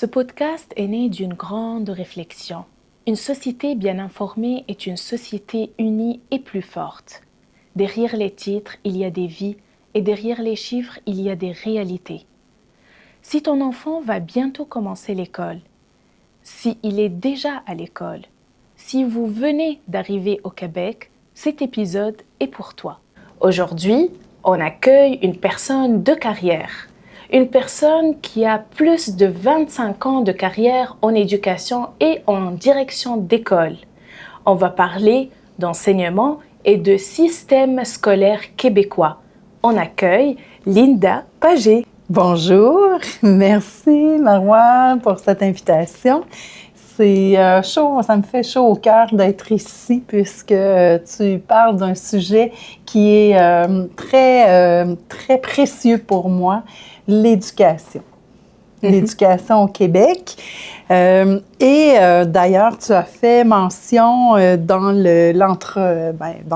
Ce podcast est né d'une grande réflexion. Une société bien informée est une société unie et plus forte. Derrière les titres, il y a des vies et derrière les chiffres, il y a des réalités. Si ton enfant va bientôt commencer l'école, si il est déjà à l'école, si vous venez d'arriver au Québec, cet épisode est pour toi. Aujourd'hui, on accueille une personne de carrière. Une personne qui a plus de 25 ans de carrière en éducation et en direction d'école. On va parler d'enseignement et de système scolaire québécois. On accueille Linda Pagé. Bonjour, merci Marois pour cette invitation. C'est chaud, ça me fait chaud au cœur d'être ici puisque tu parles d'un sujet qui est très précieux pour moi, l'éducation. L'éducation au Québec. D'ailleurs, tu as fait mention dans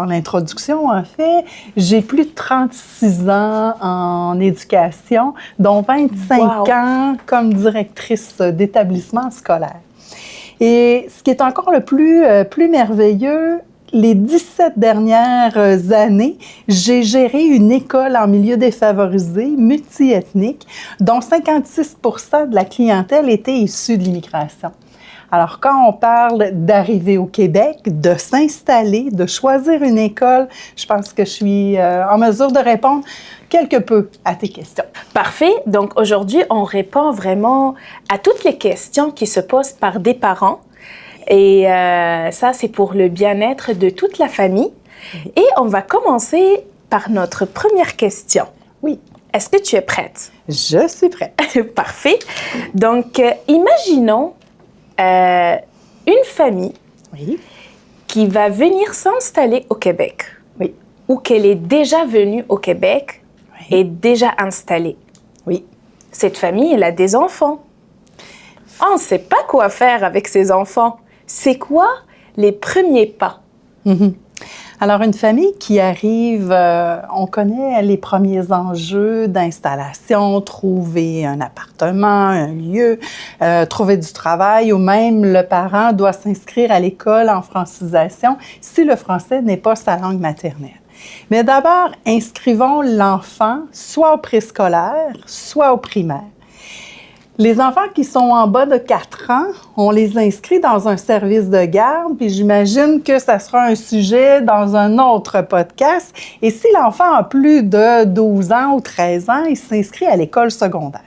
l'introduction, en fait, j'ai plus de 36 ans en éducation, dont 25 ans comme directrice d'établissement scolaire. Et ce qui est encore le plus merveilleux, les 17 dernières années, j'ai géré une école en milieu défavorisé, multiethnique, dont 56 % de la clientèle était issue de l'immigration. Alors, quand on parle d'arriver au Québec, de s'installer, de choisir une école, je pense que je suis en mesure de répondre quelque peu à tes questions. Parfait. Donc, aujourd'hui, on répond vraiment à toutes les questions qui se posent par des parents. Et ça, c'est pour le bien-être de toute la famille. Et on va commencer par notre première question. Oui. Est-ce que tu es prête? Je suis prête. Parfait. Donc, imaginons une famille qui va venir s'installer au Québec. Oui. Ou qu'elle est déjà venue au Québec et déjà installée. Oui. Cette famille, elle a des enfants. On ne sait pas quoi faire avec ses enfants. C'est quoi les premiers pas? Alors, une famille qui arrive, on connaît les premiers enjeux d'installation, trouver un appartement, un lieu, trouver du travail, ou même le parent doit s'inscrire à l'école en francisation si le français n'est pas sa langue maternelle. Mais d'abord, inscrivons l'enfant soit au préscolaire, soit au primaire. Les enfants qui sont en bas de 4 ans, on les inscrit dans un service de garde, puis j'imagine que ça sera un sujet dans un autre podcast. Et si l'enfant a plus de 12 ans ou 13 ans, il s'inscrit à l'école secondaire.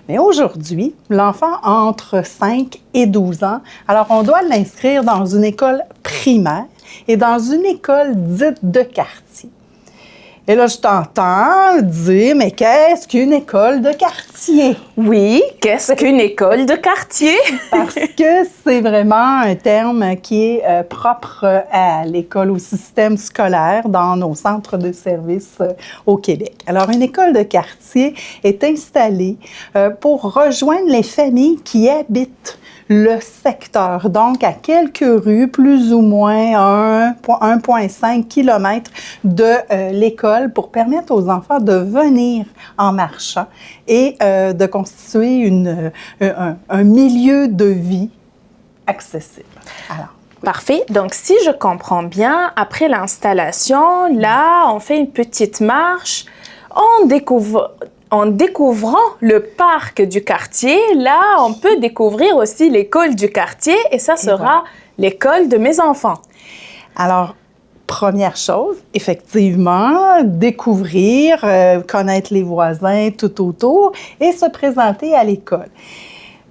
Mais aujourd'hui, l'enfant a entre 5 et 12 ans, alors on doit l'inscrire dans une école primaire et dans une école dite de quartier. Et là, je t'entends dire, mais qu'est-ce qu'une école de quartier? Oui, qu'est-ce qu'une école de quartier? Parce que c'est vraiment un terme qui est propre à l'école, au système scolaire dans nos centres de services au Québec. Alors, une école de quartier est installée pour rejoindre les familles qui habitent le secteur, donc à quelques rues, plus ou moins 1,5 km de l'école pour permettre aux enfants de venir en marchant et de constituer un milieu de vie accessible. Alors, parfait. Donc, si je comprends bien, après l'installation, là, on fait une petite marche, en découvrant le parc du quartier, là, on peut découvrir aussi l'école du quartier et ça sera l'école de mes enfants. Alors, première chose, effectivement, découvrir, connaître les voisins tout autour et se présenter à l'école.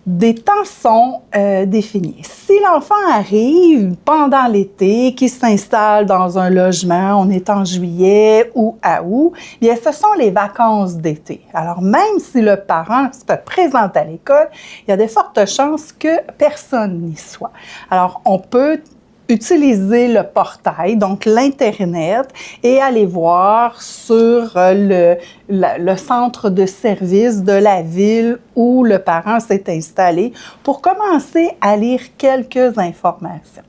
Des temps sont définis. Si l'enfant arrive pendant l'été, qui s'installe dans un logement, on est en juillet ou à août, bien, ce sont les vacances d'été. Alors, même si le parent se présente à l'école, il y a de fortes chances que personne n'y soit. Alors, on peut utiliser le portail, donc l'Internet, et aller voir sur le centre de service de la ville où le parent s'est installé pour commencer à lire quelques informations.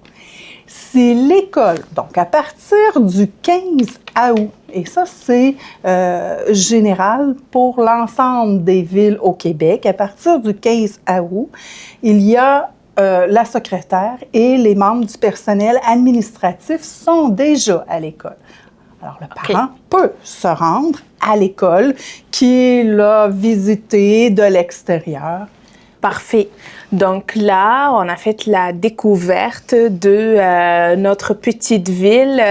Si l'école, donc à partir du 15 août, et ça c'est général pour l'ensemble des villes au Québec, à partir du 15 août, il y a la secrétaire et les membres du personnel administratif sont déjà à l'école. Alors, le parent peut se rendre à l'école qu'il a visitée de l'extérieur. Parfait. Donc là, on a fait la découverte de notre petite ville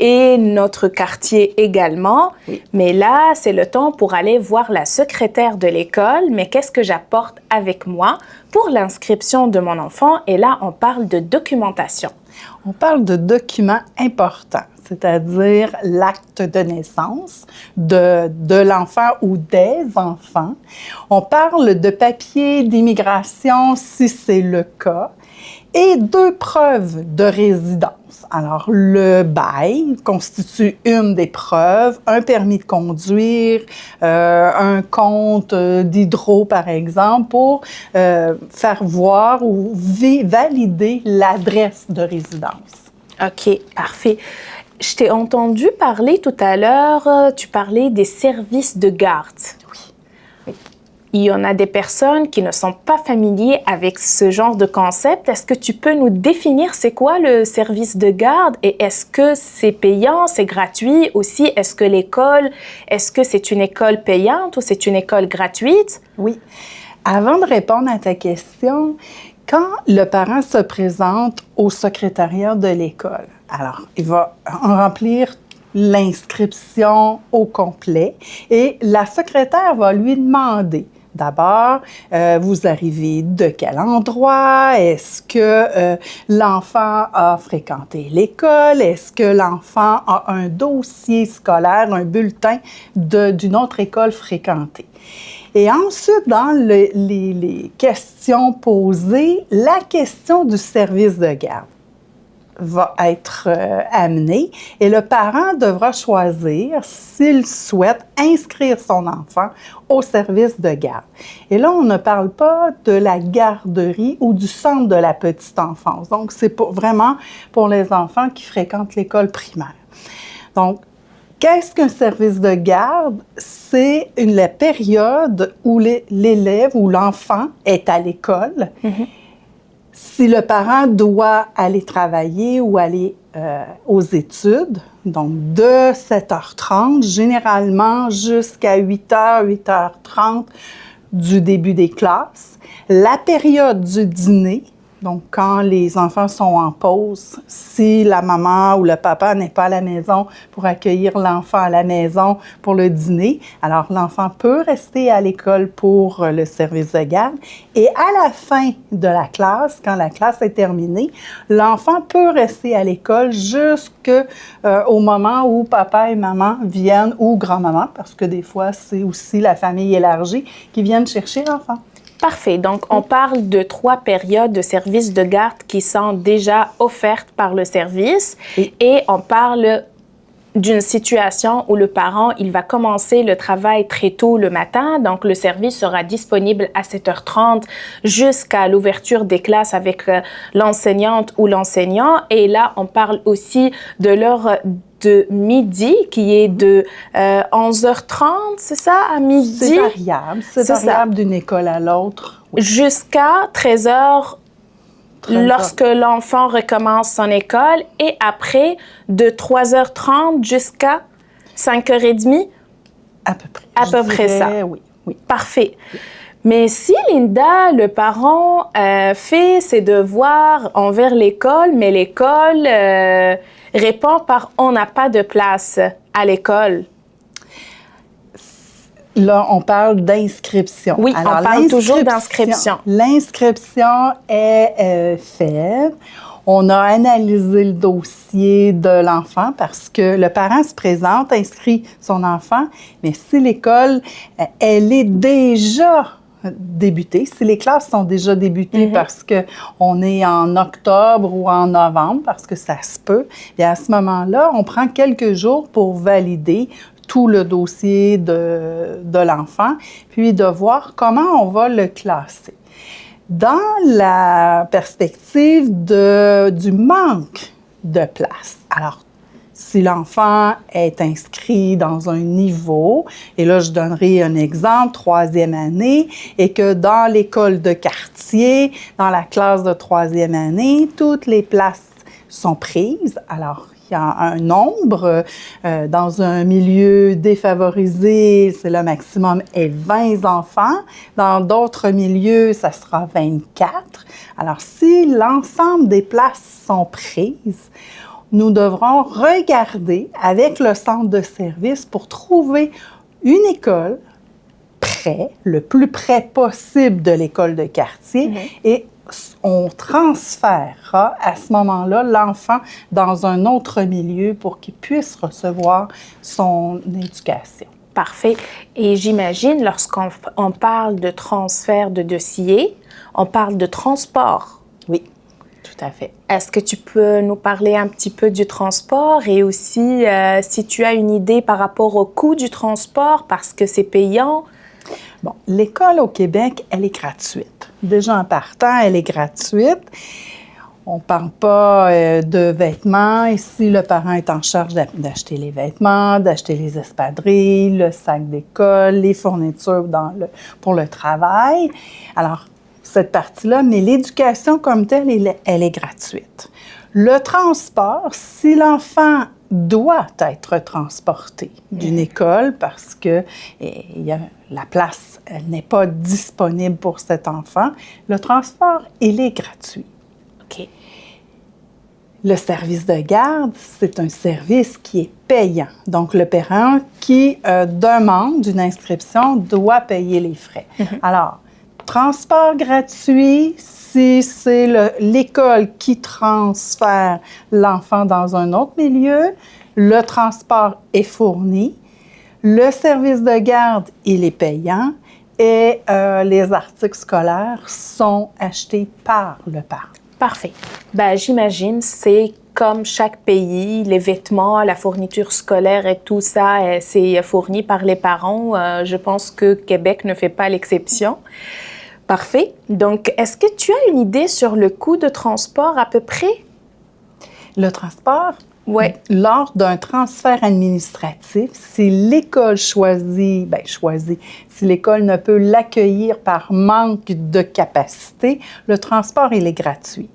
et notre quartier également. Oui. Mais là, c'est le temps pour aller voir la secrétaire de l'école. Mais qu'est-ce que j'apporte avec moi pour l'inscription de mon enfant? Et là, on parle de documentation. On parle de documents importants, c'est-à-dire l'acte de naissance de l'enfant ou des enfants. On parle de papier d'immigration si c'est le cas et 2 preuves de résidence. Alors, le bail constitue une des preuves, un permis de conduire, un compte d'hydro, par exemple, pour faire voir ou valider l'adresse de résidence. OK, parfait. Je t'ai entendu parler tout à l'heure, tu parlais des services de garde. Oui. Il y en a des personnes qui ne sont pas familiers avec ce genre de concept. Est-ce que tu peux nous définir c'est quoi le service de garde et est-ce que c'est payant, c'est gratuit aussi? Est-ce que c'est une école payante ou c'est une école gratuite? Oui. Avant de répondre à ta question, quand le parent se présente au secrétariat de l'école, alors il va remplir l'inscription au complet et la secrétaire va lui demander d'abord, vous arrivez de quel endroit? Est-ce que l'enfant a fréquenté l'école? Est-ce que l'enfant a un dossier scolaire, un bulletin d'une autre école fréquentée? Et ensuite, dans les questions posées, la question du service de garde va être amenée et le parent devra choisir s'il souhaite inscrire son enfant au service de garde. Et là, on ne parle pas de la garderie ou du centre de la petite enfance. Donc, c'est vraiment pour les enfants qui fréquentent l'école primaire. Donc, qu'est-ce qu'un service de garde? C'est la période où l'élève ou l'enfant est à l'école. Mm-hmm. Si le parent doit aller travailler ou aller aux études, donc de 7h30, généralement jusqu'à 8h, 8h30 du début des classes, la période du dîner, donc quand les enfants sont en pause, si la maman ou le papa n'est pas à la maison pour accueillir l'enfant à la maison pour le dîner, alors l'enfant peut rester à l'école pour le service de garde. Et à la fin de la classe, quand la classe est terminée, l'enfant peut rester à l'école jusqu'au moment où papa et maman viennent, ou grand-maman, parce que des fois, c'est aussi la famille élargie qui viennent chercher l'enfant. Parfait. Donc, on parle de 3 périodes de services de garde qui sont déjà offertes par le service et on parle d'une situation où le parent, il va commencer le travail très tôt le matin. Donc, le service sera disponible à 7h30 jusqu'à l'ouverture des classes avec l'enseignante ou l'enseignant. Et là, on parle aussi de l'heure de midi, qui est de 11h30, c'est ça, à midi? C'est variable. C'est variable d'une école à l'autre. Oui. Jusqu'à 13h, lorsque l'enfant recommence son école, et après, de 3h30 jusqu'à 5h30? À peu près. À peu près ça. Oui. Parfait. Mais si, Linda, le parent fait ses devoirs envers l'école, mais l'école répond par « on n'a pas de place à l'école ». Là, on parle d'inscription. Oui, alors, on parle toujours d'inscription. L'inscription est faite. On a analysé le dossier de l'enfant parce que le parent se présente, inscrit son enfant, mais si l'école, elle est déjà débutée, si les classes sont déjà débutées parce qu'on est en octobre ou en novembre, parce que ça se peut, bien à ce moment-là, on prend quelques jours pour valider tout le dossier de l'enfant, puis de voir comment on va le classer. Dans la perspective du manque de place. Alors, si l'enfant est inscrit dans un niveau, et là, je donnerai un exemple, 3e année, et que dans l'école de quartier, dans la classe de 3e année, toutes les places sont prises. Alors, il y a un nombre. Dans un milieu défavorisé, c'est le maximum est 20 enfants. Dans d'autres milieux, ça sera 24. Alors, si l'ensemble des places sont prises, nous devrons regarder avec le centre de service pour trouver une école près, le plus près possible de l'école de quartier, et on transférera à ce moment-là l'enfant dans un autre milieu pour qu'il puisse recevoir son éducation. Parfait. Et j'imagine, lorsqu'on parle de transfert de dossier, on parle de transport. Oui, tout à fait. Est-ce que tu peux nous parler un petit peu du transport et aussi si tu as une idée par rapport au coût du transport parce que c'est payant? Bon, l'école au Québec, elle est gratuite. Déjà en partant, elle est gratuite. On ne parle pas de vêtements. Ici, le parent est en charge d'acheter les vêtements, d'acheter les espadrilles, le sac d'école, les fournitures pour le travail. Alors, cette partie-là, mais l'éducation comme telle, elle est gratuite. Le transport, si l'enfant doit être transporté d'une école parce que la place n'est pas disponible pour cet enfant, le transport, il est gratuit. OK. Le service de garde, c'est un service qui est payant. Donc, le parent qui demande une inscription doit payer les frais. Alors, transport gratuit, si c'est l'école qui transfère l'enfant dans un autre milieu, le transport est fourni. Le service de garde, il est payant et les articles scolaires sont achetés par le parent. Parfait. Ben, j'imagine, c'est comme chaque pays, les vêtements, la fourniture scolaire et tout ça, c'est fourni par les parents. Je pense que Québec ne fait pas l'exception. Parfait. Donc, est-ce que tu as une idée sur le coût de transport à peu près? Le transport, oui. Lors d'un transfert administratif, si l'école choisit, si l'école ne peut l'accueillir par manque de capacité, le transport, il est gratuit.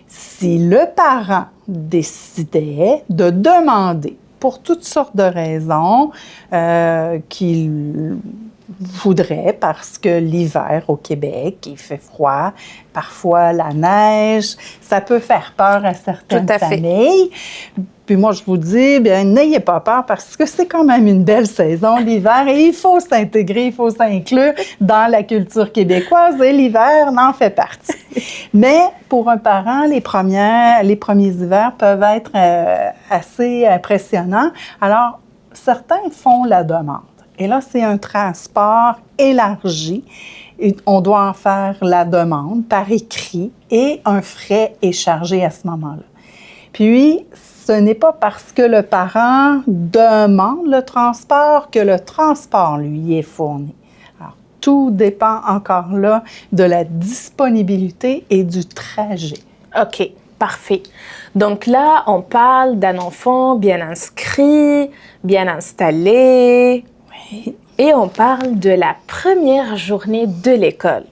Si le parent décidait de demander, pour toutes sortes de raisons, qu'il voudrait, parce que l'hiver au Québec, il fait froid, parfois la neige, ça peut faire peur à certaines familles. Puis moi, je vous dis, bien, n'ayez pas peur parce que c'est quand même une belle saison, l'hiver, et il faut s'intégrer, il faut s'inclure dans la culture québécoise, et l'hiver n'en fait partie. Mais pour un parent, les premiers hivers peuvent être assez impressionnants. Alors, certains font la demande. Et là, c'est un transport élargi. Et on doit en faire la demande par écrit et un frais est chargé à ce moment-là. Puis, ce n'est pas parce que le parent demande le transport que le transport lui est fourni. Alors, tout dépend encore là de la disponibilité et du trajet. OK, parfait. Donc là, on parle d'un enfant bien inscrit, bien installé. Oui. Et on parle de la première journée de l'école.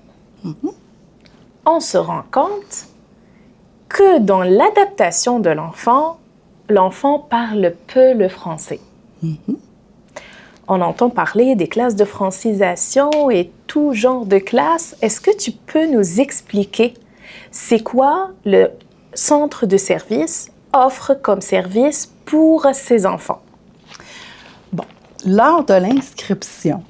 On se rend compte que dans l'adaptation de l'enfant parle peu le français. On entend parler des classes de francisation et tout genre de classes. Est-ce que tu peux nous expliquer c'est quoi le centre de service offre comme service pour ces enfants? Bon, lors de l'inscription,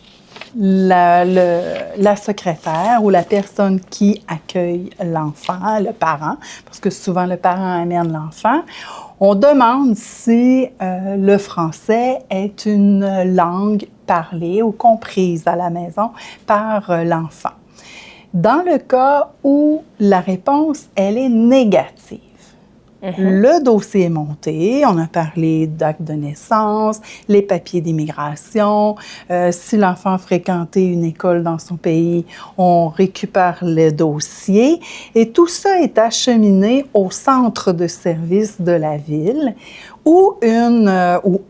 la secrétaire ou la personne qui accueille l'enfant, le parent, parce que souvent le parent amène l'enfant, on demande si le français est une langue parlée ou comprise à la maison par l'enfant. Dans le cas où la réponse, elle est négative, Le dossier est monté, on a parlé d'acte de naissance, les papiers d'immigration. Si l'enfant a fréquenté une école dans son pays, on récupère le dossier. Et tout ça est acheminé au centre de service de la ville où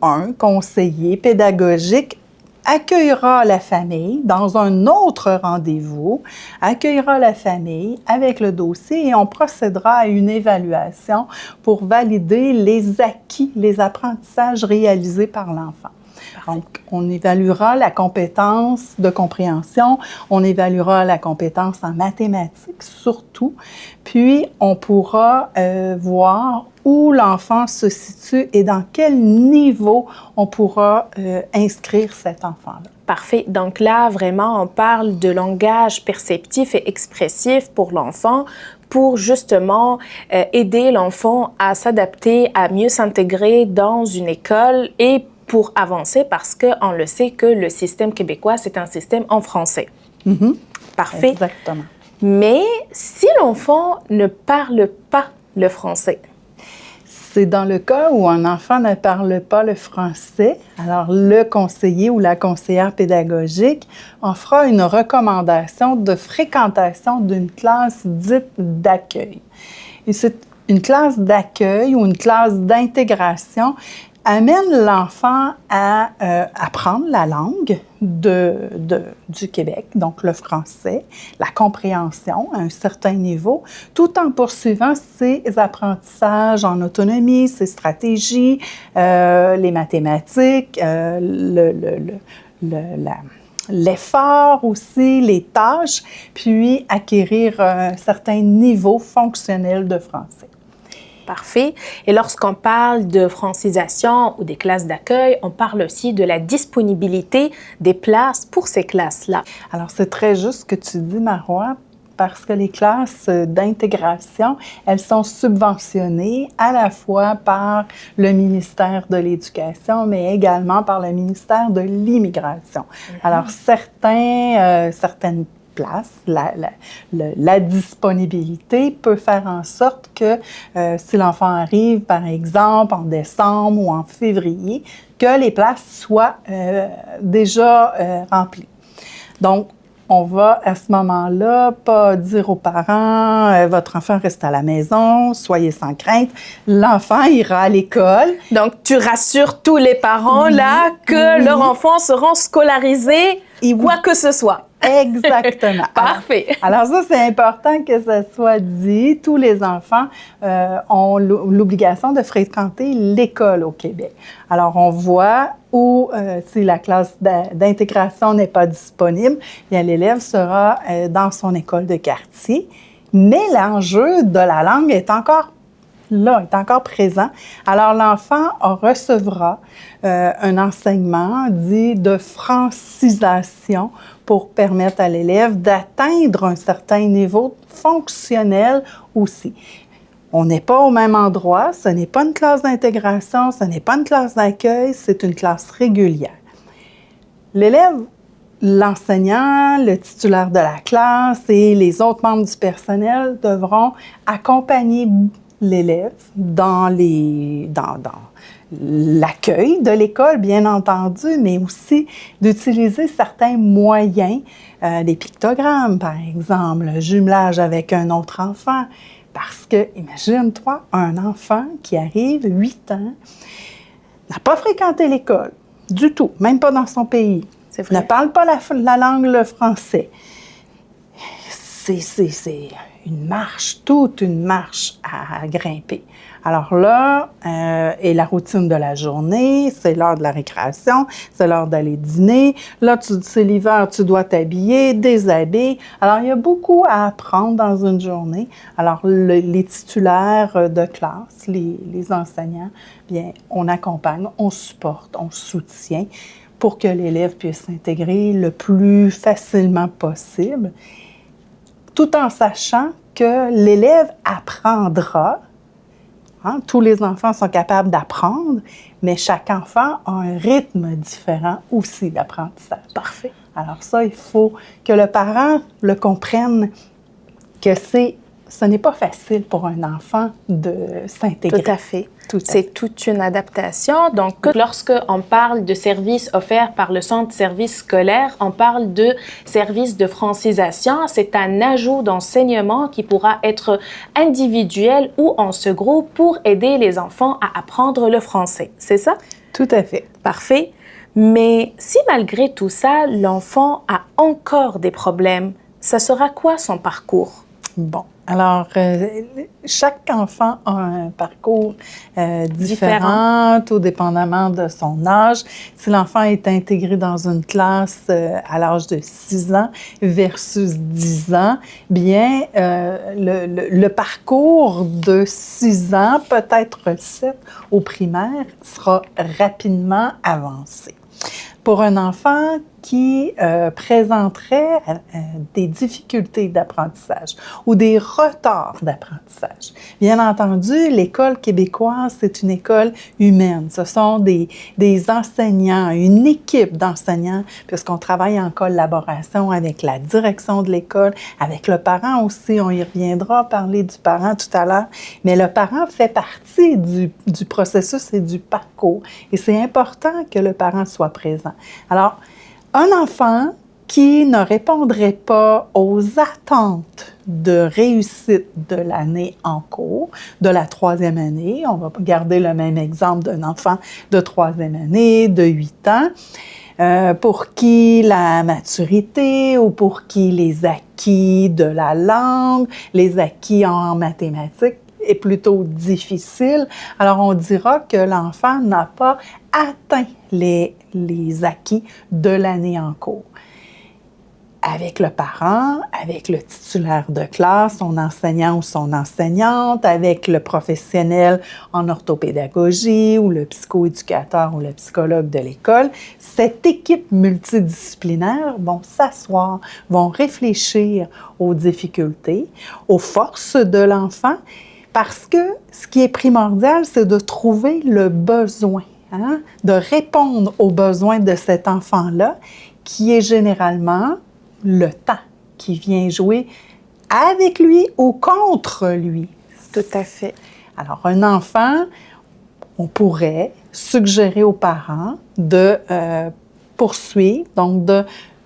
un conseiller pédagogique accueillera la famille dans un autre rendez-vous, accueillera la famille avec le dossier et on procédera à une évaluation pour valider les acquis, les apprentissages réalisés par l'enfant. Donc, on évaluera la compétence de compréhension, on évaluera la compétence en mathématiques surtout, puis on pourra voir où l'enfant se situe et dans quel niveau on pourra inscrire cet enfant-là. Parfait. Donc là, vraiment, on parle de langage perceptif et expressif pour l'enfant pour justement aider l'enfant à s'adapter, à mieux s'intégrer dans une école et pour avancer parce qu'on le sait que le système québécois, c'est un système en français. Parfait. Exactement. Mais si l'enfant ne parle pas le français? C'est dans le cas où un enfant ne parle pas le français, alors le conseiller ou la conseillère pédagogique en fera une recommandation de fréquentation d'une classe dite d'accueil. Et c'est une classe d'accueil ou une classe d'intégration amène l'enfant à apprendre la langue du Québec, donc le français, la compréhension à un certain niveau, tout en poursuivant ses apprentissages en autonomie, ses stratégies, les mathématiques, l'effort aussi, les tâches, puis acquérir un certain niveau fonctionnel de français. Parfait. Et lorsqu'on parle de francisation ou des classes d'accueil, on parle aussi de la disponibilité des places pour ces classes-là. Alors, c'est très juste ce que tu dis, Marois, parce que les classes d'intégration, elles sont subventionnées à la fois par le ministère de l'Éducation, mais également par le ministère de l'Immigration. Alors, certaines place, la disponibilité peut faire en sorte que si l'enfant arrive, par exemple, en décembre ou en février, que les places soient déjà remplies. Donc, on va à ce moment-là pas dire aux parents votre enfant reste à la maison, soyez sans crainte, l'enfant ira à l'école. Donc, tu rassures tous les parents là que leurs enfants seront scolarisés, quoi que ce soit. Exactement. Parfait. Alors ça, c'est important que ça soit dit. Tous les enfants ont l'obligation de fréquenter l'école au Québec. Alors, on voit où, si la classe d'intégration n'est pas disponible, bien, l'élève sera dans son école de quartier. Mais l'enjeu de la langue est encore là, est encore présent. Alors, l'enfant recevra un enseignement dit de francisation pour permettre à l'élève d'atteindre un certain niveau fonctionnel aussi. On n'est pas au même endroit, ce n'est pas une classe d'intégration, ce n'est pas une classe d'accueil, c'est une classe régulière. L'élève, l'enseignant, le titulaire de la classe et les autres membres du personnel devront accompagner l'élève dans l'accueil de l'école, bien entendu, mais aussi d'utiliser certains moyens, des pictogrammes, par exemple, le jumelage avec un autre enfant. Parce que, imagine-toi, un enfant qui arrive, 8 ans, n'a pas fréquenté l'école du tout, même pas dans son pays, ne parle pas la langue, le français. C'est une marche, toute une marche à grimper. Alors là, et la routine de la journée, c'est l'heure de la récréation, c'est l'heure d'aller dîner. Là, c'est l'hiver, tu dois t'habiller, déshabiller. Alors, il y a beaucoup à apprendre dans une journée. Alors, les titulaires de classe, les enseignants, bien, on accompagne, on supporte, on soutient pour que l'élève puisse s'intégrer le plus facilement possible, tout en sachant que l'élève apprendra. Tous les enfants sont capables d'apprendre, mais chaque enfant a un rythme différent aussi d'apprentissage. Parfait. Alors ça, il faut que le parent le comprenne, que c'est ce n'est pas facile pour un enfant de s'intégrer. Tout à fait. C'est toute une adaptation. Donc, lorsqu'on parle de services offerts par le centre de services scolaires, on parle de services de francisation. C'est un ajout d'enseignement qui pourra être individuel ou en ce groupe pour aider les enfants à apprendre le français. C'est ça? Tout à fait. Parfait. Mais si malgré tout ça, l'enfant a encore des problèmes, ça sera quoi son parcours? Bon, alors, chaque enfant a un parcours différent, tout dépendamment de son âge. Si l'enfant est intégré dans une classe à l'âge de 6 ans versus 10 ans, bien, le parcours de 6 ans, peut-être 7 au primaire, sera rapidement avancé. Pour un enfant qui présenterait des difficultés d'apprentissage ou des retards d'apprentissage. Bien entendu, l'école québécoise, c'est une école humaine. Ce sont des enseignants, une équipe d'enseignants, puisqu'on travaille en collaboration avec la direction de l'école, avec le parent aussi. On y reviendra, parler du parent tout à l'heure. Mais le parent fait partie du processus et du parcours. Et c'est important que le parent soit présent. Alors, un enfant qui ne répondrait pas aux attentes de réussite de l'année en cours, de la 3e année, on va garder le même exemple d'un enfant de 3e année, de 8 ans, pour qui la maturité ou pour qui les acquis de la langue, les acquis en mathématiques est plutôt difficile, alors on dira que l'enfant n'a pas atteint les acquis de l'année en cours. Avec le parent, avec le titulaire de classe, son enseignant ou son enseignante, avec le professionnel en orthopédagogie ou le psychoéducateur ou le psychologue de l'école, cette équipe multidisciplinaire vont s'asseoir, vont réfléchir aux difficultés, aux forces de l'enfant, parce que ce qui est primordial, c'est de trouver le besoin, de répondre aux besoins de cet enfant-là, qui est généralement le temps qui vient jouer avec lui ou contre lui. Tout à fait. Alors, un enfant, on pourrait suggérer aux parents de poursuivre, donc de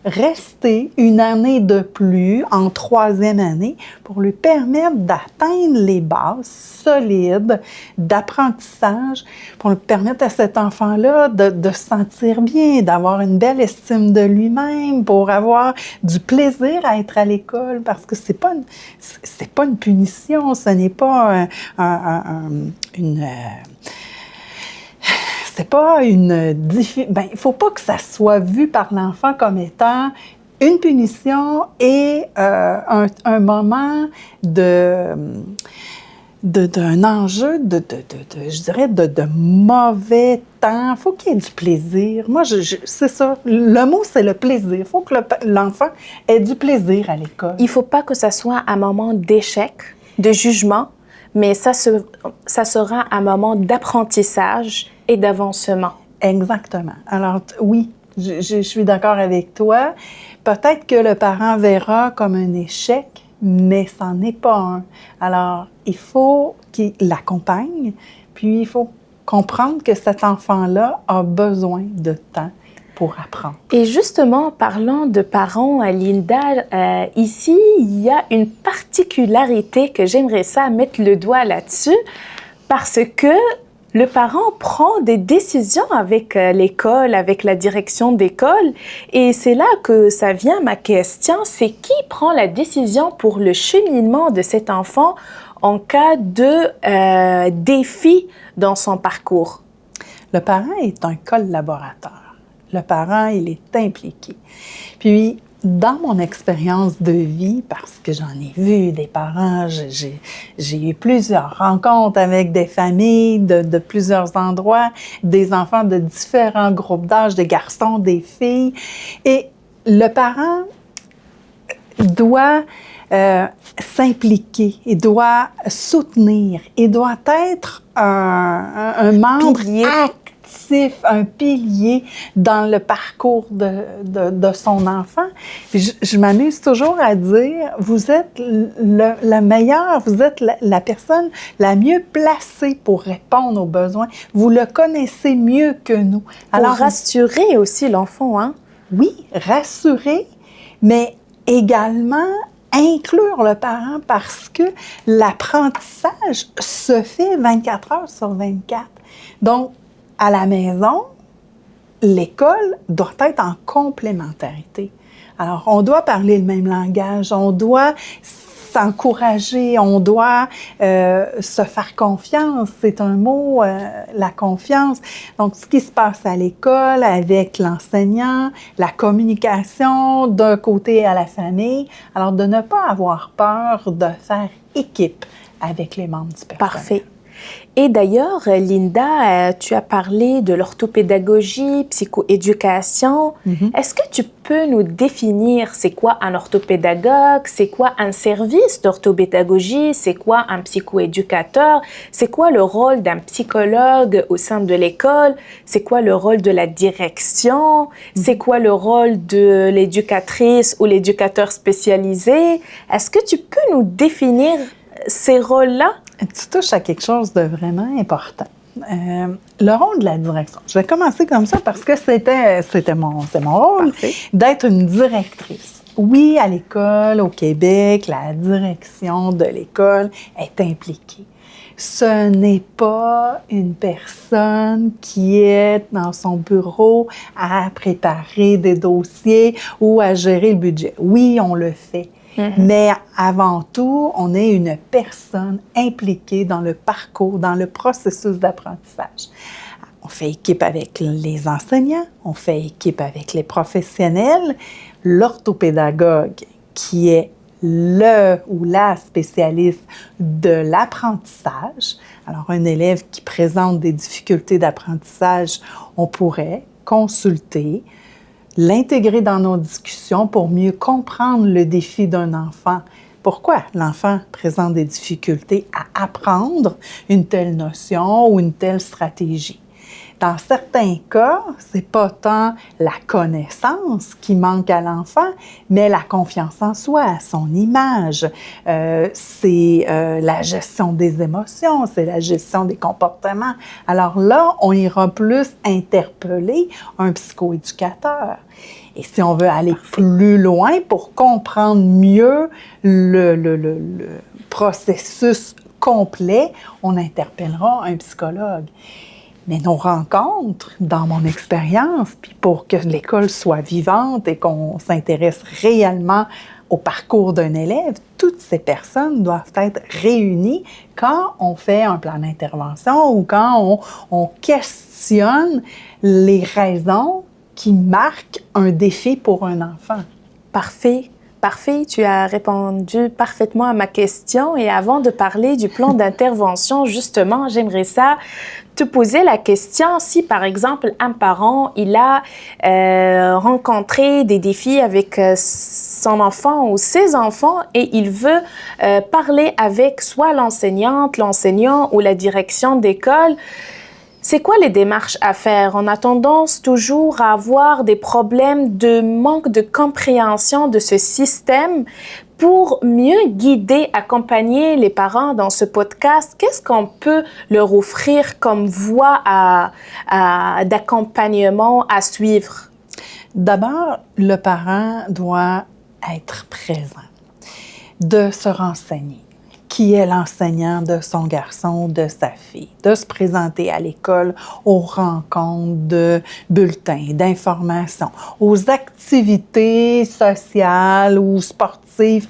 rester une année de plus en 3e année pour lui permettre d'atteindre les bases solides d'apprentissage, pour lui permettre à cet enfant-là de se sentir bien, d'avoir une belle estime de lui-même, pour avoir du plaisir à être à l'école, parce que c'est pas une punition, ce n'est pas c'est pas il faut pas que ça soit vu par l'enfant comme étant une punition et un moment d'un enjeu je dirais, de mauvais temps. Il faut qu'il y ait du plaisir. Moi, c'est ça. Le mot, c'est le plaisir. Il faut que l'enfant ait du plaisir à l'école. Il ne faut pas que ça soit un moment d'échec, de jugement, mais ça sera un moment d'apprentissage et d'avancement. Exactement. Alors, oui, je suis d'accord avec toi. Peut-être que le parent verra comme un échec, mais ça n'en est pas un. Alors, il faut qu'il l'accompagne, puis il faut comprendre que cet enfant-là a besoin de temps pour apprendre. Et justement, parlant de parents, Linda, ici, il y a une particularité que j'aimerais ça mettre le doigt là-dessus, parce que le parent prend des décisions avec l'école, avec la direction d'école, et c'est là que ça vient ma question, c'est qui prend la décision pour le cheminement de cet enfant en cas de défi dans son parcours? Le parent est un collaborateur. Le parent, il est impliqué. Puis, dans mon expérience de vie, parce que j'en ai vu des parents, j'ai eu plusieurs rencontres avec des familles de plusieurs endroits, des enfants de différents groupes d'âge, des garçons, des filles. Et le parent doit s'impliquer, il doit soutenir, il doit être un membre actif, un pilier dans le parcours de son enfant. Puis je m'amuse toujours à dire, vous êtes le meilleur, vous êtes la personne la mieux placée pour répondre aux besoins. Vous le connaissez mieux que nous. Alors, pour rassurer aussi l'enfant, hein? Oui, rassurer, mais également inclure le parent parce que l'apprentissage se fait 24 heures sur 24. Donc, à la maison, l'école doit être en complémentarité. Alors, on doit parler le même langage, on doit s'encourager, on doit se faire confiance. C'est un mot, la confiance. Donc, ce qui se passe à l'école avec l'enseignant, la communication d'un côté à la famille. Alors, de ne pas avoir peur de faire équipe avec les membres du personnel. Parfait. Et d'ailleurs, Linda, tu as parlé de l'orthopédagogie, psychoéducation. Est-ce que tu peux nous définir c'est quoi un orthopédagogue, c'est quoi un service d'orthopédagogie, c'est quoi un psychoéducateur, c'est quoi le rôle d'un psychologue au sein de l'école, c'est quoi le rôle de la direction, c'est quoi le rôle de l'éducatrice ou l'éducateur spécialisé? Est-ce que tu peux nous définir ces rôles-là? Tu touches à quelque chose de vraiment important. Le rôle de la direction. Je vais commencer comme ça parce que c'est mon rôle d'être une directrice. Oui, à l'école, au Québec, la direction de l'école est impliquée. Ce n'est pas une personne qui est dans son bureau à préparer des dossiers ou à gérer le budget. Oui, on le fait. Mais avant tout, on est une personne impliquée dans le parcours, dans le processus d'apprentissage. On fait équipe avec les enseignants, on fait équipe avec les professionnels, l'orthopédagogue qui est le ou la spécialiste de l'apprentissage. Alors, un élève qui présente des difficultés d'apprentissage, on pourrait consulter, l'intégrer dans nos discussions pour mieux comprendre le défi d'un enfant. Pourquoi l'enfant présente des difficultés à apprendre une telle notion ou une telle stratégie? Dans certains cas, c'est pas tant la connaissance qui manque à l'enfant, mais la confiance en soi, son image, c'est la gestion des émotions, c'est la gestion des comportements. Alors là, on ira plus interpeller un psychoéducateur. Et si on veut aller plus loin pour comprendre mieux le processus complet, on interpellera un psychologue. Mais nos rencontres, dans mon expérience, puis pour que l'école soit vivante et qu'on s'intéresse réellement au parcours d'un élève, toutes ces personnes doivent être réunies quand on fait un plan d'intervention ou quand on questionne les raisons qui marquent un défi pour un enfant. Parfait. Parfait, tu as répondu parfaitement à ma question. Et avant de parler du plan d'intervention, justement, j'aimerais te poser la question si, par exemple, un parent, il a rencontré des défis avec son enfant ou ses enfants et il veut parler avec soit l'enseignante, l'enseignant ou la direction d'école. C'est quoi les démarches à faire? On a tendance toujours à avoir des problèmes de manque de compréhension de ce système. Pour mieux guider, accompagner les parents dans ce podcast, qu'est-ce qu'on peut leur offrir comme voie d'accompagnement à suivre? D'abord, le parent doit être présent, de se renseigner. Qui est l'enseignant de son garçon, de sa fille, de se présenter à l'école aux rencontres de bulletins, d'informations, aux activités sociales ou sportives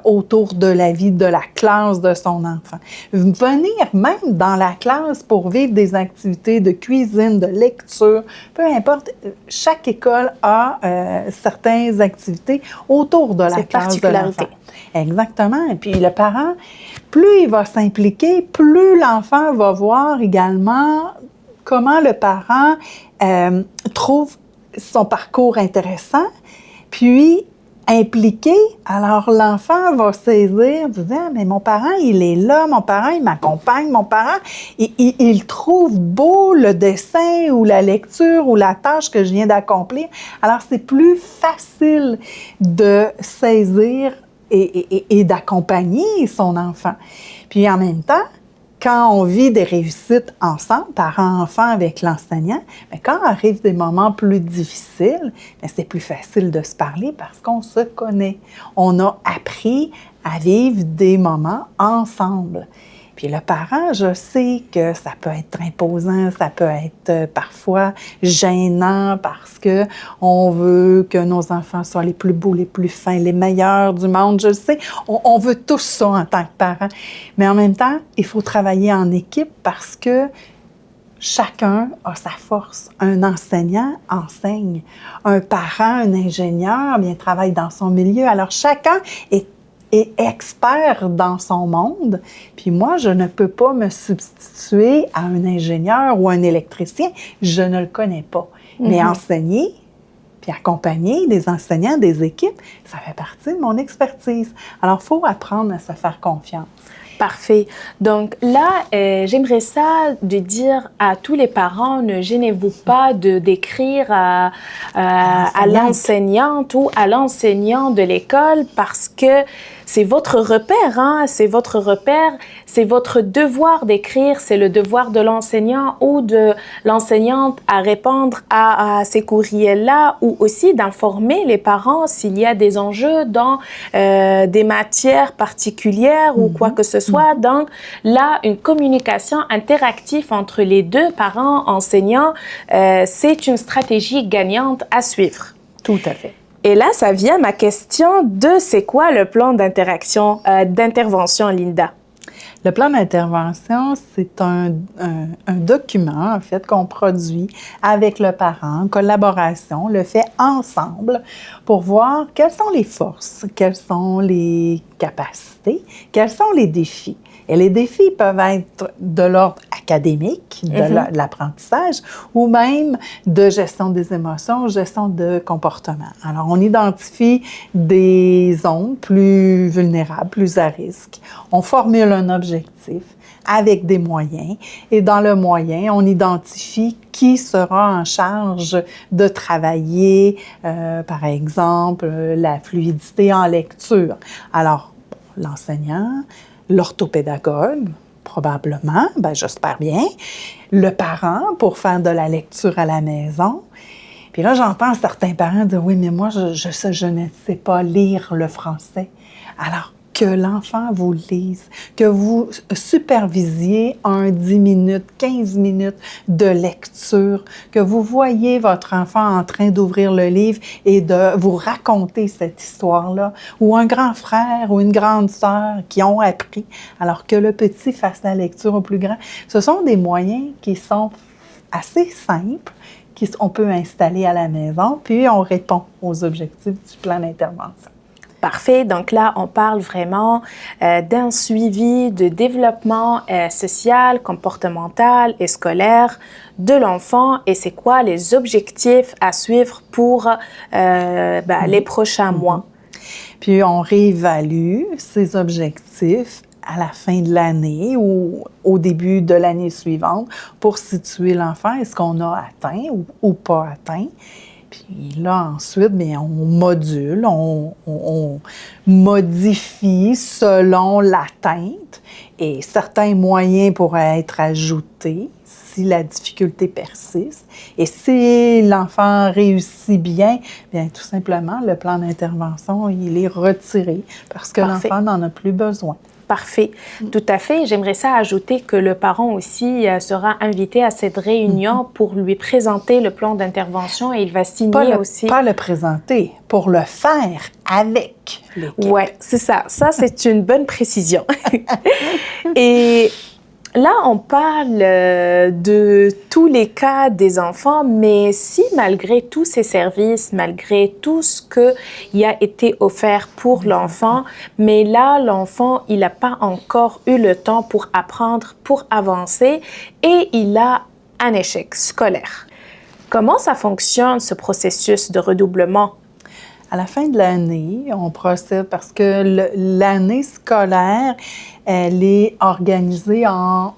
autour de la vie de la classe de son enfant. Venir même dans la classe pour vivre des activités de cuisine, de lecture, peu importe, chaque école a certaines activités autour de la classe de l'enfant. Exactement. Et puis le parent, plus il va s'impliquer, plus l'enfant va voir également comment le parent trouve son parcours intéressant, puis impliqué, alors l'enfant va saisir, dire, ah, mais mon parent, il est là, mon parent, il m'accompagne, mon parent, il trouve beau le dessin ou la lecture ou la tâche que je viens d'accomplir. Alors, c'est plus facile de saisir et d'accompagner son enfant. Puis en même temps, quand on vit des réussites ensemble, parents-enfants avec l'enseignant, bien, quand arrivent des moments plus difficiles, bien, c'est plus facile de se parler parce qu'on se connaît. On a appris à vivre des moments ensemble. Puis le parent, je sais que ça peut être imposant, ça peut être parfois gênant parce que on veut que nos enfants soient les plus beaux, les plus fins, les meilleurs du monde. Je le sais, on veut tous ça en tant que parents. Mais en même temps, il faut travailler en équipe parce que chacun a sa force. Un enseignant enseigne. Un parent, un ingénieur, bien, travaille dans son milieu. Alors chacun est expert dans son monde, puis moi, je ne peux pas me substituer à un ingénieur ou un électricien, je ne le connais pas. Mais enseigner, puis accompagner des enseignants, des équipes, ça fait partie de mon expertise. Alors, il faut apprendre à se faire confiance. Parfait. Donc là, j'aimerais ça de dire à tous les parents, ne gênez-vous pas de d'écrire à l'enseignante ou à l'enseignant de l'école parce que c'est votre repère, hein? C'est votre repère, c'est votre devoir d'écrire, c'est le devoir de l'enseignant ou de l'enseignante à répondre à ces courriels-là ou aussi d'informer les parents s'il y a des enjeux dans des matières particulières ou quoi que ce soit. Donc là, une communication interactive entre les deux parents enseignants, c'est une stratégie gagnante à suivre. Tout à fait. Et là, ça vient ma question de c'est quoi le plan d'intervention, Linda? Le plan d'intervention, c'est un document, en fait, qu'on produit avec le parent, en collaboration, le fait ensemble pour voir quelles sont les forces, quelles sont les capacités, quels sont les défis. Et les défis peuvent être de l'ordre académique, de l'apprentissage, ou même de gestion des émotions, gestion de comportement. Alors, on identifie des zones plus vulnérables, plus à risque. On formule un objectif avec des moyens. Et dans le moyen, on identifie qui sera en charge de travailler, par exemple, la fluidité en lecture. Alors, l'enseignant, l'orthopédagogue, probablement, ben j'espère bien, le parent pour faire de la lecture à la maison. Puis là, j'entends certains parents dire « Oui, mais moi, je ne sais pas lire le français. » Alors, que l'enfant vous lise, que vous supervisiez 10 minutes, 15 minutes de lecture, que vous voyez votre enfant en train d'ouvrir le livre et de vous raconter cette histoire-là, ou un grand frère ou une grande sœur qui ont appris, alors que le petit fasse la lecture au plus grand. Ce sont des moyens qui sont assez simples, qu'on peut installer à la maison, puis on répond aux objectifs du plan d'intervention. Parfait. Donc là, on parle vraiment d'un suivi de développement social, comportemental et scolaire de l'enfant et c'est quoi les objectifs à suivre pour les prochains mois. Puis on réévalue ces objectifs à la fin de l'année ou au début de l'année suivante pour situer l'enfant, est-ce qu'on a atteint ou pas atteint. Puis là, ensuite, bien, on module, on modifie selon l'atteinte et certains moyens pourraient être ajoutés si la difficulté persiste. Et si l'enfant réussit bien, tout simplement, le plan d'intervention, il est retiré parce que l'enfant n'en a plus besoin. Parfait. Tout à fait. J'aimerais ça ajouter que le parent aussi sera invité à cette réunion pour lui présenter le plan d'intervention et il va signer aussi. Pas le présenter, pour le faire avec l'équipe. Oui, c'est ça. Ça, c'est une bonne précision. Et là, on parle de tous les cas des enfants, mais si malgré tous ces services, malgré tout ce qui a été offert pour l'enfant, mais là, l'enfant, il n'a pas encore eu le temps pour apprendre, pour avancer, et il a un échec scolaire. Comment ça fonctionne, ce processus de redoublement? À la fin de l'année, on procède parce que l'année scolaire, elle est organisée en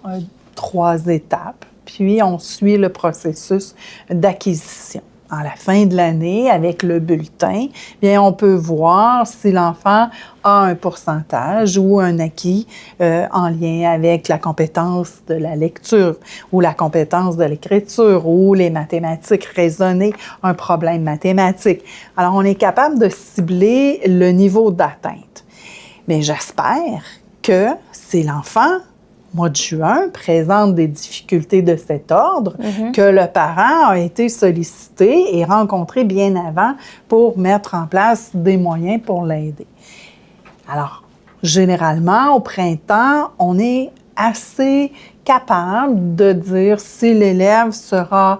3 étapes, puis on suit le processus d'acquisition. À la fin de l'année, avec le bulletin, bien, on peut voir si l'enfant a un pourcentage ou un acquis en lien avec la compétence de la lecture ou la compétence de l'écriture ou les mathématiques raisonnées, un problème mathématique. Alors, on est capable de cibler le niveau d'atteinte. Mais j'espère que si l'enfant, mois de juin, présente des difficultés de cet ordre, que le parent a été sollicité et rencontré bien avant pour mettre en place des moyens pour l'aider. Alors, généralement, au printemps, on est assez capable de dire si l'élève sera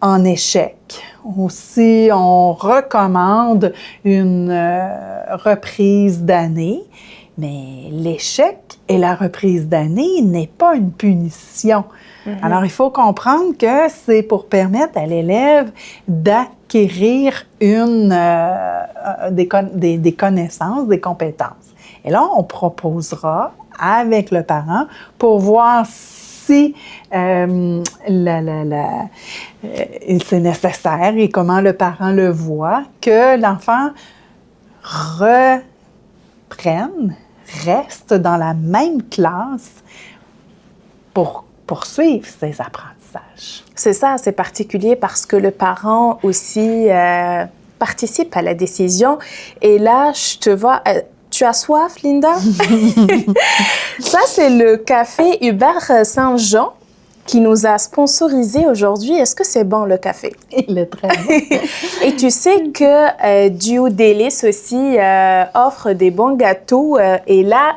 en échec ou si on recommande une reprise d'année. Mais l'échec et la reprise d'année n'est pas une punition. Alors, il faut comprendre que c'est pour permettre à l'élève d'acquérir des connaissances, des compétences. Et là, on proposera avec le parent pour voir si c'est nécessaire et comment le parent le voit, que l'enfant reste dans la même classe pour poursuivre ses apprentissages. C'est ça, c'est particulier parce que le parent aussi participe à la décision. Et là, je te vois... tu as soif, Linda? Ça, c'est le café Hubert Saint-Jean qui nous a sponsorisé aujourd'hui. Est-ce que c'est bon, le café? Il est très bon. Et tu sais que Duo Délice aussi offre des bons gâteaux. Et là,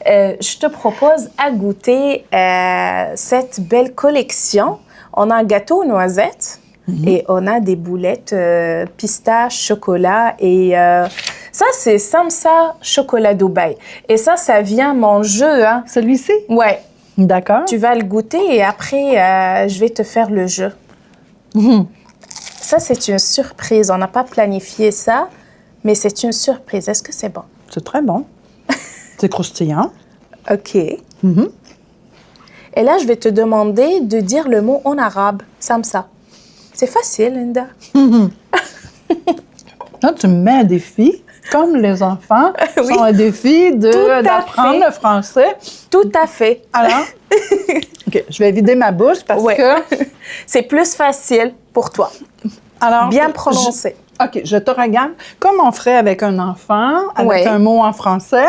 je te propose à goûter cette belle collection. On a un gâteau aux noisettes et on a des boulettes pistache, chocolat. Et ça, c'est Samsa Chocolat Dubaï. Et ça vient mon jeu. Hein. Celui-ci? Ouais. D'accord. Tu vas le goûter et après, je vais te faire le jeu. Ça, c'est une surprise. On n'a pas planifié ça, mais c'est une surprise. Est-ce que c'est bon? C'est très bon. C'est croustillant. OK. Et là, je vais te demander de dire le mot en arabe, Samsa. C'est facile, Linda. Là, tu me mets un défi, comme les enfants sont un défi d'apprendre le français. Tout à fait. Alors, OK, je vais vider ma bouche parce que... C'est plus facile pour toi. Alors, bien prononcé. OK, je te regarde comme on ferait avec un enfant, avec un mot en français.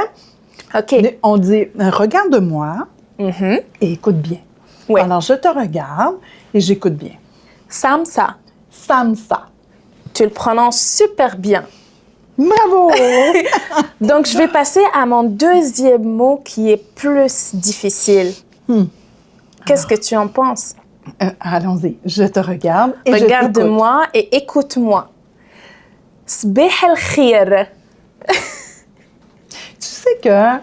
OK. On dit « regarde-moi et écoute bien ». Ouais. Alors, je te regarde et j'écoute bien. Samsa. Samsa. Tu le prononces super bien. Bravo! Donc, je vais passer à mon deuxième mot qui est plus difficile. Qu'est-ce que tu en penses? Allons-y, je te regarde et regarde-moi et écoute-moi. Sbih al-khir. Tu sais que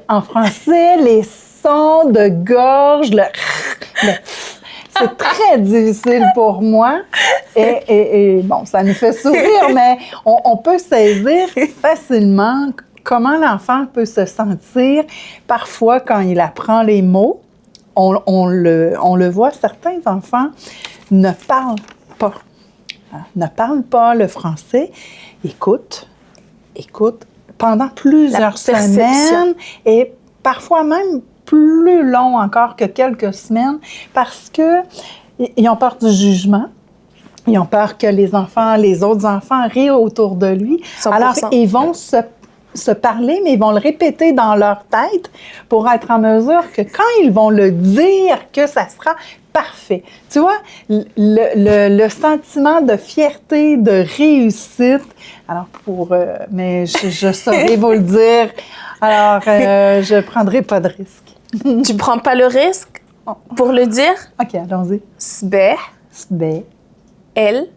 en français, les sons de gorge, c'est très difficile pour moi. Et bon, ça nous fait sourire, mais on peut saisir facilement comment l'enfant peut se sentir parfois quand il apprend les mots. On le voit, certains enfants ne parlent pas. Ne parlent pas le français. Écoute pendant plusieurs semaines et parfois même plus long encore que quelques semaines parce qu'ils ont peur du jugement. Ils ont peur que les autres enfants rient autour de lui. 100%. Alors, ils vont se parler, mais ils vont le répéter dans leur tête pour être en mesure que quand ils vont le dire, que ça sera parfait. Tu vois, le sentiment de fierté, de réussite. Alors, mais je saurais vous le dire. Alors, je prendrai pas de risque. Tu prends pas le risque pour le dire? OK, allons-y. Sbeh. El.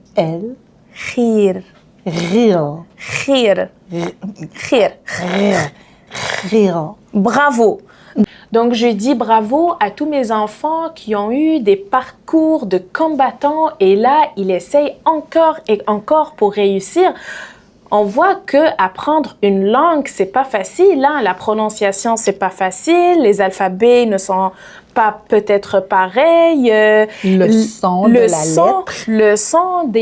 Khir. Rire. Khir. Khir. Rire. Bravo. Donc, je dis bravo à tous mes enfants qui ont eu des parcours de combattants et là, ils essayent encore et encore pour réussir. On voit que apprendre une langue, c'est pas facile, hein? La prononciation, c'est pas facile, les alphabets ne sont pas peut-être pareils. Le son de la lettre. Le son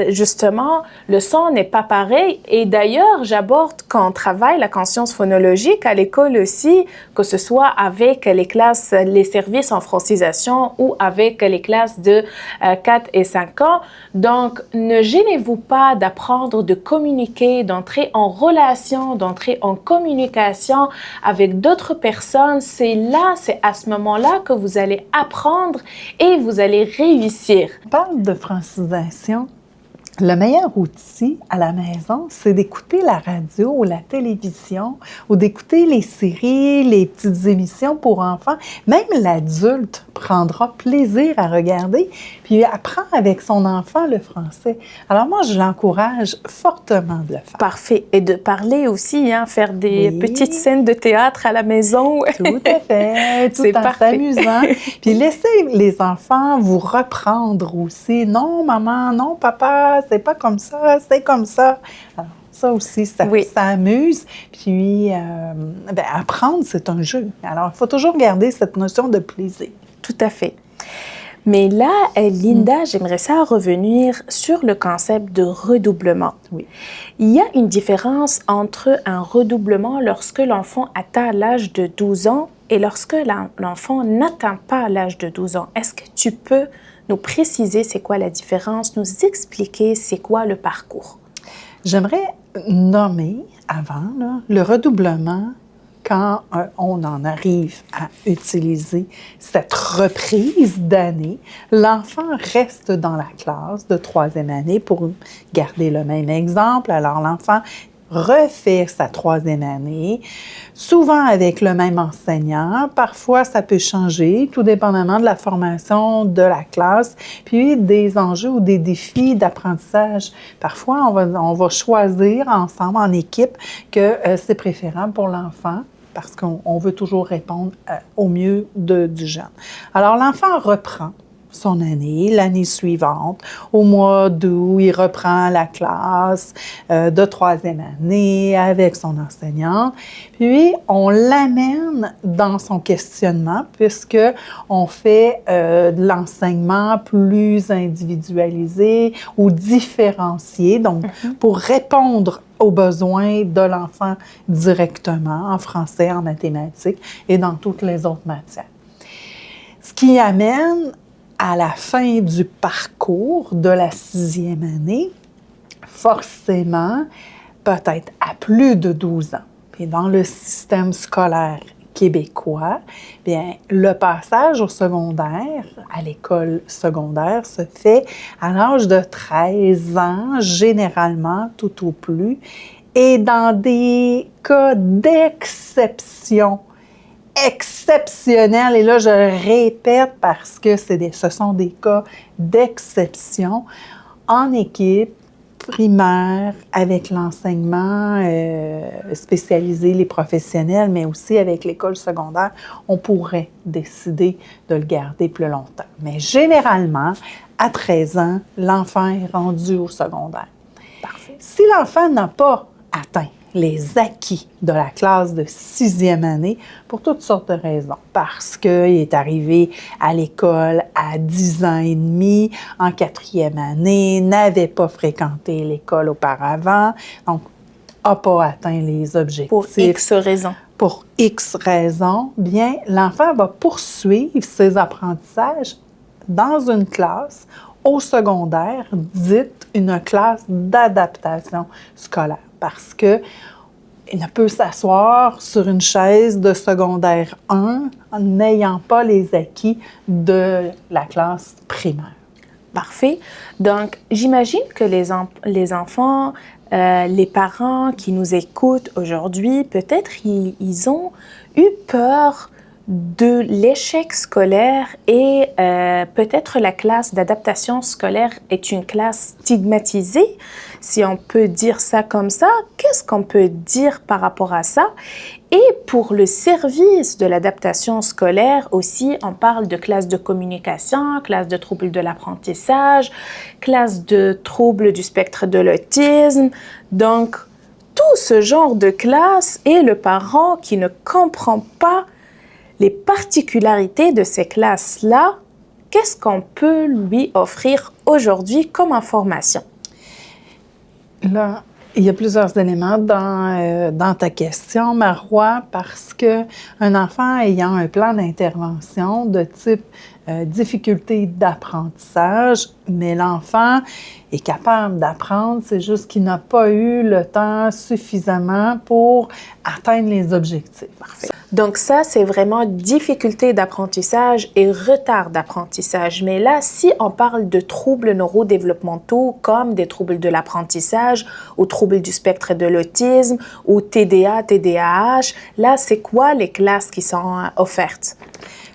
justement, le son n'est pas pareil. Et d'ailleurs, j'aborde quand on travaille la conscience phonologique à l'école aussi, que ce soit avec les classes, les services en francisation ou avec les classes de 4 et 5 ans. Donc, ne gênez-vous pas d'apprendre, de communiquer, d'entrer en relation, d'entrer en communication avec d'autres personnes. C'est à ce moment-là que vous allez apprendre et vous allez réussir. On parle de francisation. Le meilleur outil à la maison, c'est d'écouter la radio ou la télévision ou d'écouter les séries, les petites émissions pour enfants. Même l'adulte prendra plaisir à regarder puis apprend avec son enfant le français. Alors moi, je l'encourage fortement de le faire. Parfait. Et de parler aussi, hein, faire des petites scènes de théâtre à la maison. Tout à fait, tout en s'amusant. Puis laissez les enfants vous reprendre aussi. Non, maman, non, papa, c'est pas comme ça, c'est comme ça. Alors, ça aussi, ça amuse. Puis, apprendre, c'est un jeu. Alors, il faut toujours garder cette notion de plaisir. Tout à fait. Mais là, Linda, j'aimerais ça revenir sur le concept de redoublement. Oui. Il y a une différence entre un redoublement lorsque l'enfant atteint l'âge de 12 ans et lorsque l'enfant n'atteint pas l'âge de 12 ans. Est-ce que tu peux nous préciser c'est quoi la différence, nous expliquer c'est quoi le parcours? J'aimerais nommer avant le redoublement quand on en arrive à utiliser cette reprise d'année. L'enfant reste dans la classe de 3e année pour garder le même exemple. Alors, l'enfant refait sa 3e année, souvent avec le même enseignant. Parfois, ça peut changer, tout dépendamment de la formation de la classe, puis des enjeux ou des défis d'apprentissage. Parfois, on va choisir ensemble, en équipe, que c'est préférable pour l'enfant parce qu'on veut toujours répondre au mieux du jeune. Alors, l'enfant reprend son année, l'année suivante. Au mois d'août, il reprend la classe de 3e année avec son enseignant. Puis, on l'amène dans son questionnement puisque on fait de l'enseignement plus individualisé ou différencié, donc pour répondre aux besoins de l'enfant directement en français, en mathématiques et dans toutes les autres matières. Ce qui amène à la fin du parcours de la 6e année, forcément, peut-être à plus de 12 ans. Puis dans le système scolaire québécois, bien, le passage au secondaire, à l'école secondaire, se fait à l'âge de 13 ans, généralement, tout au plus, et dans des cas d'exception exceptionnels, et là je répète parce que ce sont des cas d'exception, en équipe, primaire, avec l'enseignement spécialisé, les professionnels, mais aussi avec l'école secondaire, on pourrait décider de le garder plus longtemps. Mais généralement, à 13 ans, l'enfant est rendu au secondaire. Parfait. Si l'enfant n'a pas atteint les acquis de la classe de 6e année pour toutes sortes de raisons. Parce qu'il est arrivé à l'école à 10 ans et demi, en 4e année, n'avait pas fréquenté l'école auparavant, donc n'a pas atteint les objectifs. Pour X raisons. Pour X raisons, bien, l'enfant va poursuivre ses apprentissages dans une classe au secondaire, dite une classe d'adaptation scolaire. Parce qu'il ne peut s'asseoir sur une chaise de secondaire 1 en n'ayant pas les acquis de la classe primaire. Parfait. Donc, j'imagine que les enfants, les parents qui nous écoutent aujourd'hui, peut-être ils ont eu peur de l'échec scolaire et peut-être la classe d'adaptation scolaire est une classe stigmatisée, si on peut dire ça comme ça. Qu'est-ce qu'on peut dire par rapport à ça? Et pour le service de l'adaptation scolaire aussi, on parle de classe de communication, classe de troubles de l'apprentissage, classe de troubles du spectre de l'autisme. Donc, tout ce genre de classe et le parent qui ne comprend pas les particularités de ces classes-là, qu'est-ce qu'on peut lui offrir aujourd'hui comme information? Là, il y a plusieurs éléments dans ta question, Marois, parce qu'un enfant ayant un plan d'intervention de type difficulté d'apprentissage, mais l'enfant est capable d'apprendre, c'est juste qu'il n'a pas eu le temps suffisamment pour atteindre les objectifs. Parfait. Donc ça, c'est vraiment difficulté d'apprentissage et retard d'apprentissage. Mais là, si on parle de troubles neurodéveloppementaux comme des troubles de l'apprentissage ou troubles du spectre de l'autisme ou TDA, TDAH, là, c'est quoi les classes qui sont offertes?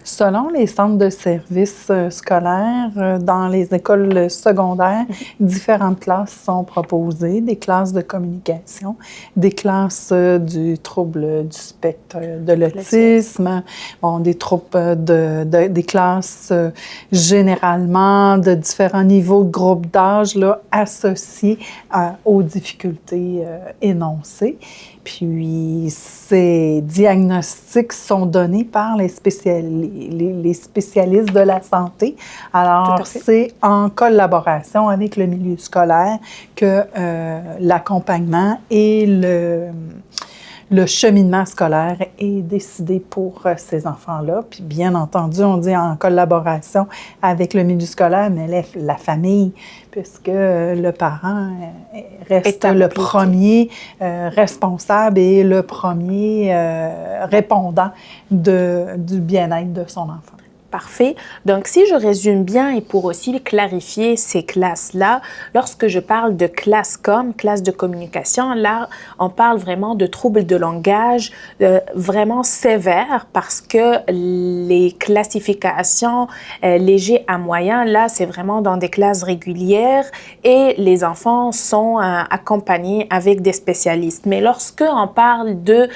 Selon les centres de services scolaires, dans les écoles secondaires, différentes classes sont proposées, des classes de communication, des classes du trouble du spectre de l'autisme, bon, des classes généralement de différents niveaux de groupe d'âge là, associés aux difficultés énoncées. Puis, ces diagnostics sont donnés par les spécialistes de la santé. Alors, c'est en collaboration avec le milieu scolaire que l'accompagnement et le cheminement scolaire est décidé pour ces enfants-là. Puis, bien entendu, on dit en collaboration avec le milieu scolaire, mais la famille, puisque le parent reste le premier responsable et le premier répondant du bien-être de son enfant. Parfait. Donc, si je résume bien et pour aussi clarifier ces classes-là, lorsque je parle de classe com, classe de communication, là, on parle vraiment de troubles de langage vraiment sévères parce que les classifications légers à moyens, là, c'est vraiment dans des classes régulières et les enfants sont accompagnés avec des spécialistes. Mais lorsque on parle de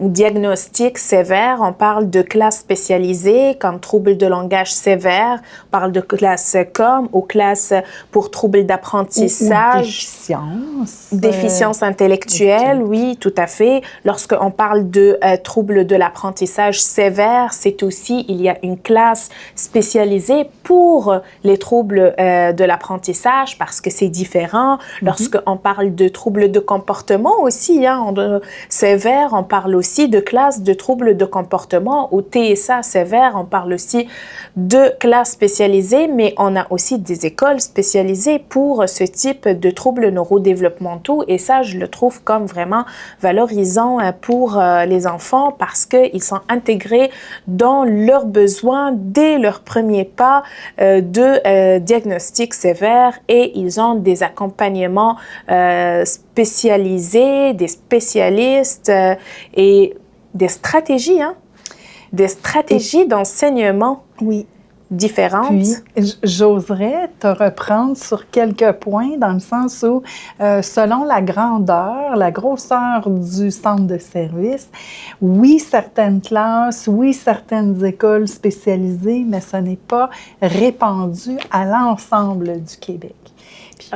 diagnostic sévère, on parle de classes spécialisées comme troubles de langage sévères, on parle de classe com ou classe pour troubles d'apprentissage. Ou déficience. Déficience intellectuelle, oui, tout à fait. Lorsqu'on parle de troubles de l'apprentissage sévère, c'est aussi, il y a une classe spécialisée pour les troubles de l'apprentissage parce que c'est différent. Lorsqu'on parle de troubles de comportement aussi, sévère, on parle aussi de classe de troubles de comportement ou TSA sévère. On parle aussi de classes spécialisées, mais on a aussi des écoles spécialisées pour ce type de troubles neurodéveloppementaux. Et ça, je le trouve comme vraiment valorisant pour les enfants parce qu'ils sont intégrés dans leurs besoins dès leur premier pas de diagnostic sévère et ils ont des accompagnements spécialisés, des spécialistes et des stratégies, des stratégies d'enseignement différentes. Puis, j'oserais te reprendre sur quelques points dans le sens où, selon la grandeur, la grosseur du centre de service, oui, certaines classes, oui, certaines écoles spécialisées, mais ce n'est pas répandu à l'ensemble du Québec.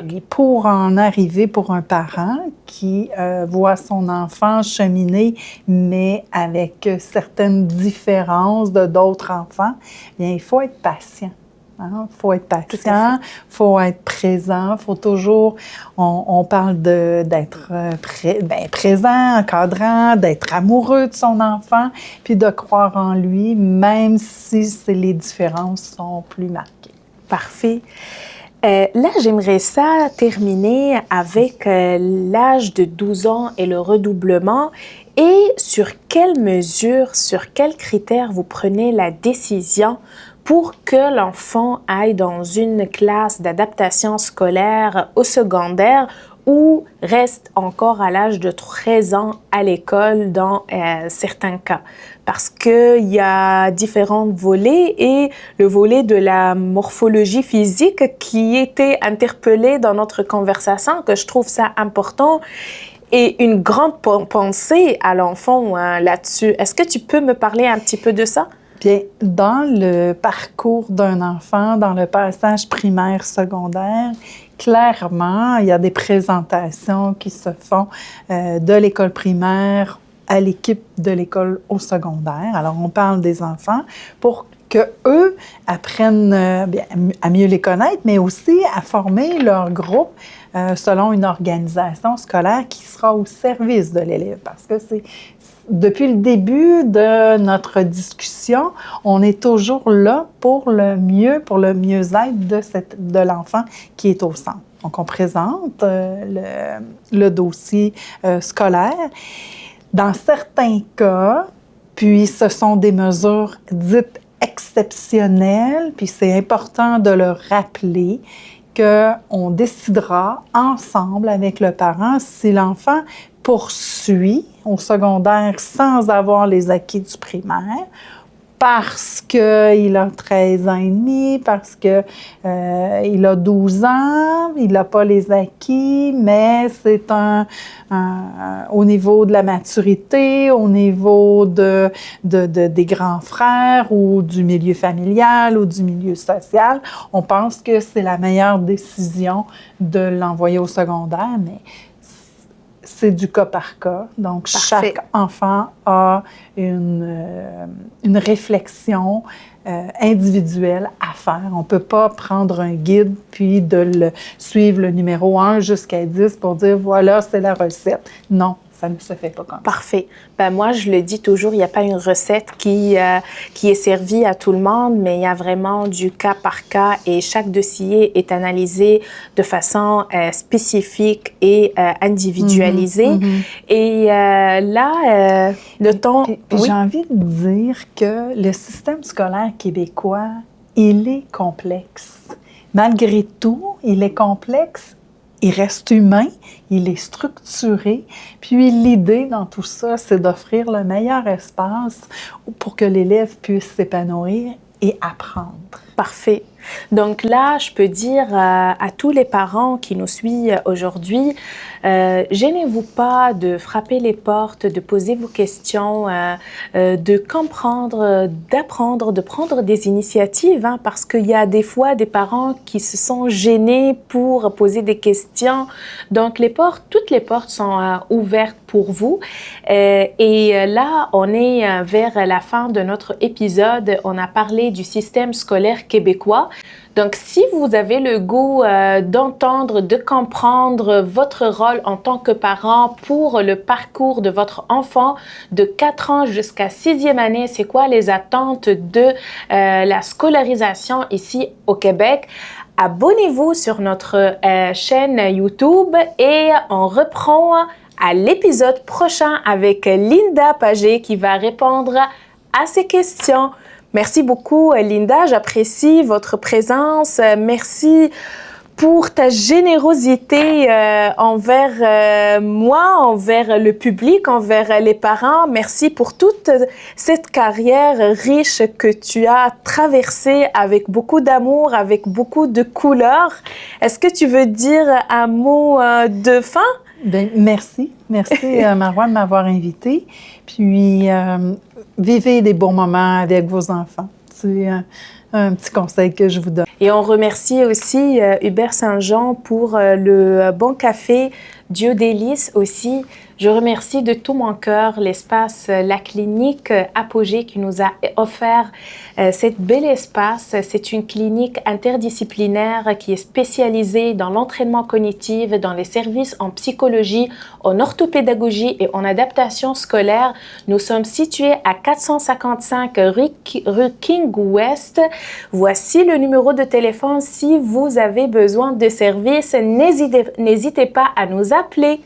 Puis pour en arriver pour un parent qui voit son enfant cheminer, mais avec certaines différences de d'autres enfants, bien, il faut être patient. Il faut être patient, il faut être présent, il faut toujours, on parle d'être présent, encadrant, d'être amoureux de son enfant, puis de croire en lui, même si les différences sont plus marquées. Parfait. Là, j'aimerais ça terminer avec l'âge de 12 ans et le redoublement et sur quelles mesures, sur quels critères vous prenez la décision pour que l'enfant aille dans une classe d'adaptation scolaire au secondaire ou restent encore à l'âge de 13 ans à l'école dans certains cas. Parce qu'il y a différents volets et le volet de la morphologie physique qui était interpellé dans notre conversation, que je trouve ça important, et une grande pensée à l'enfant là-dessus. Est-ce que tu peux me parler un petit peu de ça? Bien, dans le parcours d'un enfant, dans le passage primaire-secondaire, clairement, il y a des présentations qui se font de l'école primaire à l'équipe de l'école au secondaire. Alors, on parle des enfants pour qu'eux apprennent bien, à mieux les connaître, mais aussi à former leur groupe selon une organisation scolaire qui sera au service de l'élève. Parce que c'est depuis le début de notre discussion, on est toujours là pour le mieux-être de l'enfant qui est au centre. Donc, on présente le dossier scolaire. Dans certains cas, puis ce sont des mesures dites exceptionnelles, puis c'est important de le rappeler, qu'on décidera ensemble avec le parent si l'enfant poursuit au secondaire sans avoir les acquis du primaire, parce qu'il a 13 ans et demi, parce qu'il a 12 ans, il n'a pas les acquis, mais c'est au niveau de la maturité, au niveau des grands frères ou du milieu familial ou du milieu social, on pense que c'est la meilleure décision de l'envoyer au secondaire, mais c'est du cas par cas. Donc, Parfait. Chaque enfant a une réflexion individuelle à faire. On ne peut pas prendre un guide puis de suivre le numéro 1 jusqu'à 10 pour dire, voilà, c'est la recette. Non, ça ne se fait pas comme ça. Parfait. Ben moi, je le dis toujours, il n'y a pas une recette qui est servie à tout le monde, mais il y a vraiment du cas par cas et chaque dossier est analysé de façon spécifique et individualisée. Et là, le temps... Puis j'ai envie de dire que le système scolaire québécois, il est complexe. Malgré tout, il est complexe. Il reste humain, il est structuré. Puis l'idée dans tout ça, c'est d'offrir le meilleur espace pour que l'élève puisse s'épanouir et apprendre. Parfait. Donc là, je peux dire à tous les parents qui nous suivent aujourd'hui, gênez-vous pas de frapper les portes, de poser vos questions, de comprendre, d'apprendre, de prendre des initiatives, hein, parce qu'il y a des fois des parents qui se sont gênés pour poser des questions. Donc toutes les portes sont ouvertes pour vous. Et là, on est vers la fin de notre épisode. On a parlé du système scolaire québécois. Donc, si vous avez le goût d'entendre, de comprendre votre rôle en tant que parent pour le parcours de votre enfant de 4 ans jusqu'à 6e année, c'est quoi les attentes de la scolarisation ici au Québec? Abonnez-vous sur notre chaîne YouTube et on reprend à l'épisode prochain avec Linda Pagé qui va répondre à ces questions. Merci beaucoup, Linda. J'apprécie votre présence. Merci pour ta générosité envers moi, envers le public, envers les parents. Merci pour toute cette carrière riche que tu as traversée avec beaucoup d'amour, avec beaucoup de couleurs. Est-ce que tu veux dire un mot de fin? Bien, merci. Merci, Marois, de m'avoir invitée. Puis, vivez des bons moments avec vos enfants. C'est un petit conseil que je vous donne. Et on remercie aussi Hubert Saint-Jean pour le bon café Dieu délice aussi. Je remercie de tout mon cœur l'espace La Clinique Apogée qui nous a offert cet bel espace. C'est une clinique interdisciplinaire qui est spécialisée dans l'entraînement cognitif, dans les services en psychologie, en orthopédagogie et en adaptation scolaire. Nous sommes situés à 455 rue King West. Voici le numéro de téléphone si vous avez besoin de services. N'hésitez pas à nous appeler.